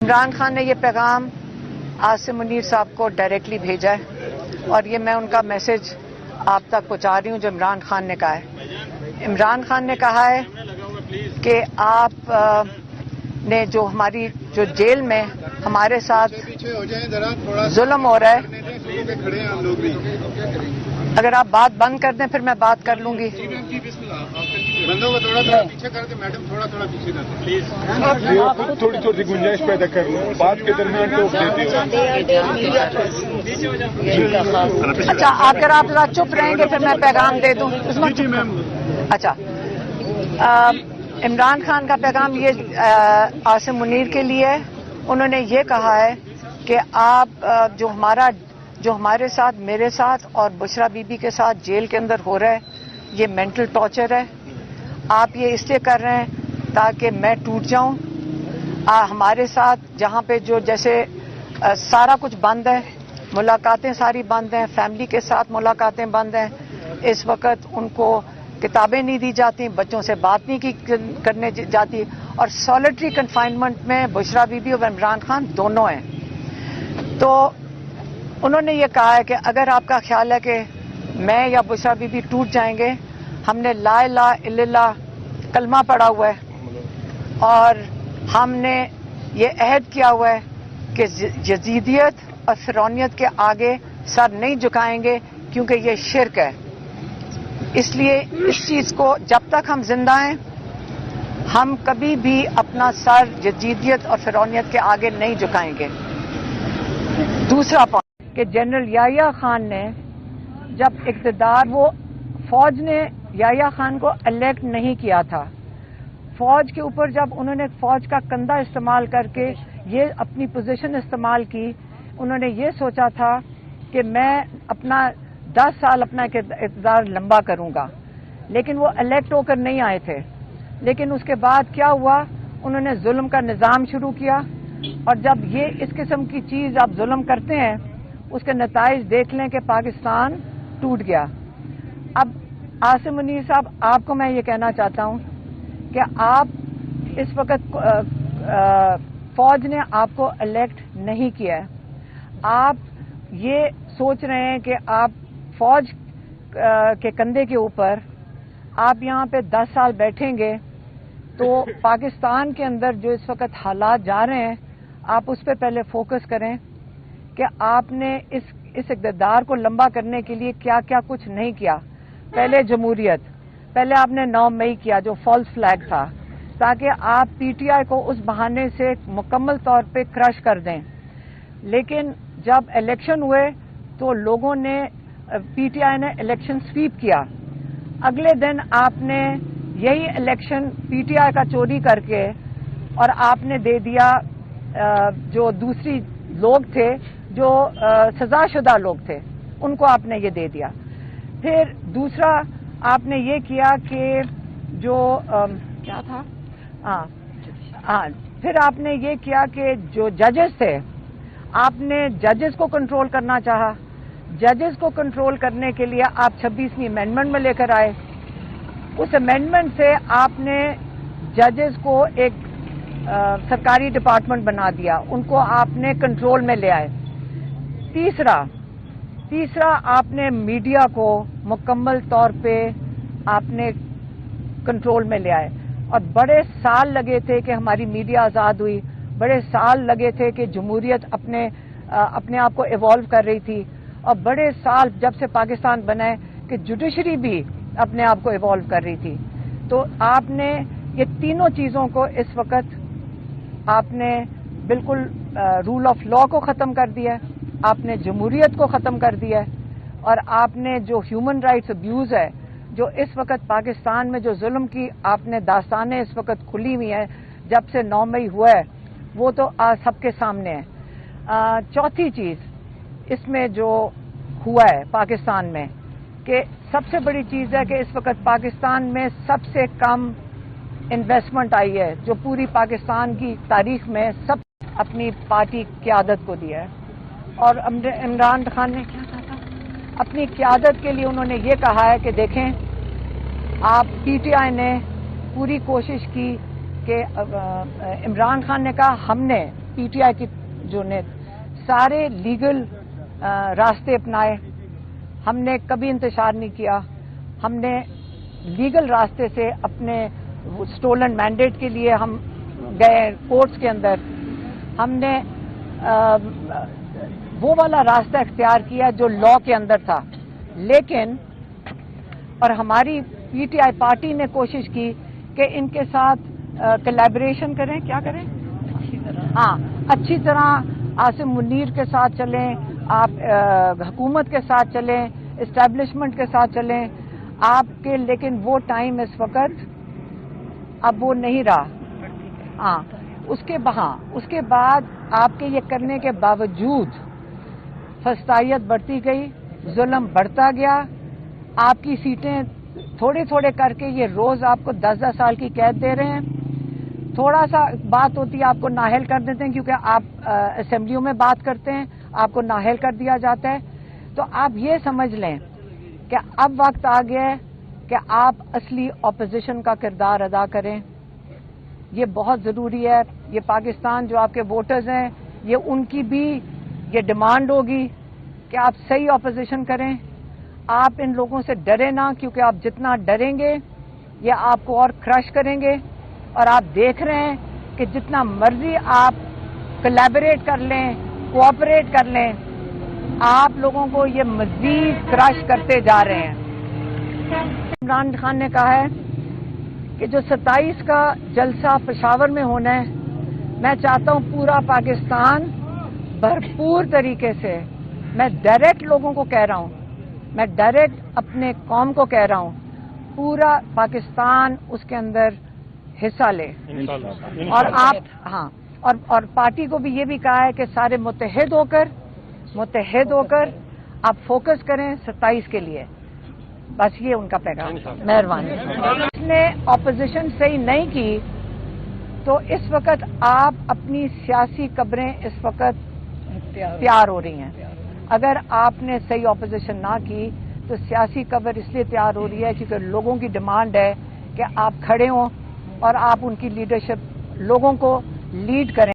عمران خان نے یہ پیغام عاصم منیر صاحب کو ڈائریکٹلی بھیجا ہے اور یہ میں ان کا میسج آپ تک پہنچا رہی ہوں جو عمران خان نے کہا ہے. عمران خان نے کہا ہے کہ آپ نے جو ہماری جو جیل میں ہمارے ساتھ ظلم ہو رہا ہے، اگر آپ بات بند کر دیں پھر میں بات کر لوں گی. بندوں کو تھوڑا پیچھے کر دیں میڈم، تھوڑا پیچھے کر دیں پلیز. تھوڑی تھوڑی گنجائش پیدا کر لوں بات کے درمیان ٹوک دیتے ہیں. اچھا اگر آپ ذرا چپ رہیں گے پھر میں پیغام دے دوں. جی میم. اچھا عمران خان کا پیغام یہ عاصم منیر کے لیے ہے. انہوں نے یہ کہا ہے کہ آپ جو ہمارے ساتھ، میرے ساتھ اور بشرا بی بی کے ساتھ جیل کے اندر ہو رہا ہے یہ مینٹل ٹارچر ہے. آپ یہ اس لیے کر رہے ہیں تاکہ میں ٹوٹ جاؤں. ہمارے ساتھ جہاں پہ جو جیسے سارا کچھ بند ہے، ملاقاتیں ساری بند ہیں، فیملی کے ساتھ ملاقاتیں بند ہیں. اس وقت ان کو کتابیں نہیں دی جاتی، بچوں سے بات نہیں کرنے جاتی، اور سالیٹری کنفائنمنٹ میں بشرا بی بی اور عمران خان دونوں ہیں. تو انہوں نے یہ کہا ہے کہ اگر آپ کا خیال ہے کہ میں یا بشرا بی بی ٹوٹ جائیں گے، ہم نے لا الہ الا اللہ کلمہ پڑھا ہوا ہے اور ہم نے یہ عہد کیا ہوا ہے کہ یزیدیت اور فرعونیت کے آگے سر نہیں جھکائیں گے کیونکہ یہ شرک ہے. اس لیے اس چیز کو جب تک ہم زندہ ہیں ہم کبھی بھی اپنا سر یزیدیت اور فرعونیت کے آگے نہیں جھکائیں گے. دوسرا پوائنٹ کہ جنرل یحییٰ خان نے جب اقتدار، وہ فوج نے یحییٰ خان کو الیکٹ نہیں کیا تھا. فوج کے اوپر جب انہوں نے فوج کا کندھا استعمال کر کے یہ اپنی پوزیشن استعمال کی، انہوں نے یہ سوچا تھا کہ میں اپنا 10 سال اپنا اقتدار لمبا کروں گا، لیکن وہ الیکٹ ہو کر نہیں آئے تھے. لیکن اس کے بعد کیا ہوا، انہوں نے ظلم کا نظام شروع کیا، اور جب یہ اس قسم کی چیز آپ ظلم کرتے ہیں اس کے نتائج دیکھ لیں کہ پاکستان ٹوٹ گیا. اب عاصم منیر صاحب، آپ کو میں یہ کہنا چاہتا ہوں کہ آپ اس وقت فوج نے آپ کو الیکٹ نہیں کیا ہے. آپ یہ سوچ رہے ہیں کہ آپ فوج کے کندھے کے اوپر آپ یہاں پہ 10 سال بیٹھیں گے تو پاکستان کے اندر جو اس وقت حالات جا رہے ہیں آپ اس پہ پہلے فوکس کریں کہ آپ نے اس اقتدار کو لمبا کرنے کے لیے کیا کیا کچھ نہیں کیا. پہلے جمہوریت، پہلے آپ نے 9 مئی کیا جو فالس فلیگ تھا، تاکہ آپ پی ٹی آئی کو اس بہانے سے مکمل طور پہ کرش کر دیں. لیکن جب الیکشن ہوئے تو لوگوں نے، پی ٹی آئی نے الیکشن سویپ کیا. اگلے دن آپ نے یہی الیکشن پی ٹی آئی کا چوری کر کے اور آپ نے دے دیا جو دوسری لوگ تھے جو سزا شدہ لوگ تھے ان کو آپ نے یہ دے دیا. پھر دوسرا آپ نے یہ کیا کہ جو کیا تھا، پھر آپ نے یہ کیا کہ جو ججز تھے آپ نے ججز کو کنٹرول کرنا چاہا. ججز کو کنٹرول کرنے کے لیے آپ 26ویں امینڈمنٹ میں لے کر آئے. اس امینڈمنٹ سے آپ نے ججز کو ایک سرکاری ڈپارٹمنٹ بنا دیا، ان کو آپ نے کنٹرول میں لے آئے. تیسرا آپ نے میڈیا کو مکمل طور پہ آپ نے کنٹرول میں لے آئے. اور بڑے سال لگے تھے کہ ہماری میڈیا آزاد ہوئی، بڑے سال لگے تھے کہ جمہوریت اپنے آپ کو ایوالو کر رہی تھی، اور بڑے سال جب سے پاکستان بنا ہے کہ جوڈیشری بھی اپنے آپ کو ایوالو کر رہی تھی. تو آپ نے یہ تینوں چیزوں کو اس وقت آپ نے بالکل رول آف لا کو ختم کر دیا ہے، آپ نے جمہوریت کو ختم کر دیا ہے، اور آپ نے جو ہیومن رائٹس ابیوز ہے، جو اس وقت پاکستان میں جو ظلم کی آپ نے داستانیں اس وقت کھلی ہوئی ہیں جب سے 9 مئی ہوا ہے، وہ تو آج سب کے سامنے ہے. چوتھی چیز اس میں جو ہوا ہے پاکستان میں کہ سب سے بڑی چیز ہے کہ اس وقت پاکستان میں سب سے کم انویسٹمنٹ آئی ہے جو پوری پاکستان کی تاریخ میں سب اپنی پارٹی قیادت کو دیا ہے. اور عمران خان نے کیا کہا تھا، اپنی قیادت کے لیے انہوں نے یہ کہا ہے کہ دیکھیں آپ، پی ٹی آئی نے پوری کوشش کی کہ عمران خان نے کہا ہم نے پی ٹی آئی کی جو نے سارے لیگل راستے اپنائے. ہم نے کبھی انتشار نہیں کیا. ہم نے لیگل راستے سے اپنے اسٹولن مینڈیٹ کے لیے ہم گئے کورٹس کے اندر. ہم نے وہ والا راستہ اختیار کیا جو لا کے اندر تھا. لیکن اور ہماری پی ٹی آئی پارٹی نے کوشش کی کہ ان کے ساتھ کولیبریشن کریں. کیا کریں؟ ہاں، اچھی طرح عاصم منیر کے ساتھ چلیں، آپ حکومت کے ساتھ چلیں، اسٹیبلشمنٹ کے ساتھ چلیں آپ کے. لیکن وہ ٹائم اس وقت اب وہ نہیں رہا. ہاں، اس کے بعد آپ کے یہ کرنے کے باوجود فسطائیت بڑھتی گئی، ظلم بڑھتا گیا. آپ کی سیٹیں تھوڑے تھوڑے کر کے یہ روز آپ کو 10-10 سال کی قید دے رہے ہیں. تھوڑا سا بات ہوتی ہے آپ کو نااہل کر دیتے ہیں کیونکہ آپ اسمبلیوں میں بات کرتے ہیں، آپ کو نااہل کر دیا جاتا ہے. تو آپ یہ سمجھ لیں کہ اب وقت آ گیا ہے کہ آپ اصلی اپوزیشن کا کردار ادا کریں. یہ بہت ضروری ہے. یہ پاکستان جو آپ کے ووٹرز ہیں، یہ ان کی بھی یہ ڈیمانڈ ہوگی کہ آپ صحیح اپوزیشن کریں. آپ ان لوگوں سے ڈریں نہ، کیونکہ آپ جتنا ڈریں گے یہ آپ کو اور کرش کریں گے. اور آپ دیکھ رہے ہیں کہ جتنا مرضی آپ کولیبریٹ کر لیں، کوآپریٹ کر لیں، آپ لوگوں کو یہ مزید کرش کرتے جا رہے ہیں. عمران خان نے کہا ہے کہ جو 27 کا جلسہ پشاور میں ہونا ہے، میں چاہتا ہوں پورا پاکستان بھرپور طریقے سے، میں ڈائریکٹ لوگوں کو کہہ رہا ہوں، میں ڈائریکٹ اپنے قوم کو کہہ رہا ہوں، پورا پاکستان اس کے اندر حصہ لے. اور آپ اور پارٹی کو بھی یہ بھی کہا ہے کہ سارے متحد ہو کر آپ فوکس کریں 27 کے لیے. بس یہ ان کا پیغام. مہربانی. اس نے اپوزیشن صحیح نہیں کی تو اس وقت آپ اپنی سیاسی قبریں اس وقت تیار ہو رہی ہیں. اگر آپ نے صحیح اپوزیشن نہ کی تو سیاسی قبر اس لیے تیار ہو رہی ہے کیونکہ لوگوں کی ڈیمانڈ ہے کہ آپ کھڑے ہوں اور آپ ان کی لیڈرشپ لوگوں کو لیڈ کریں.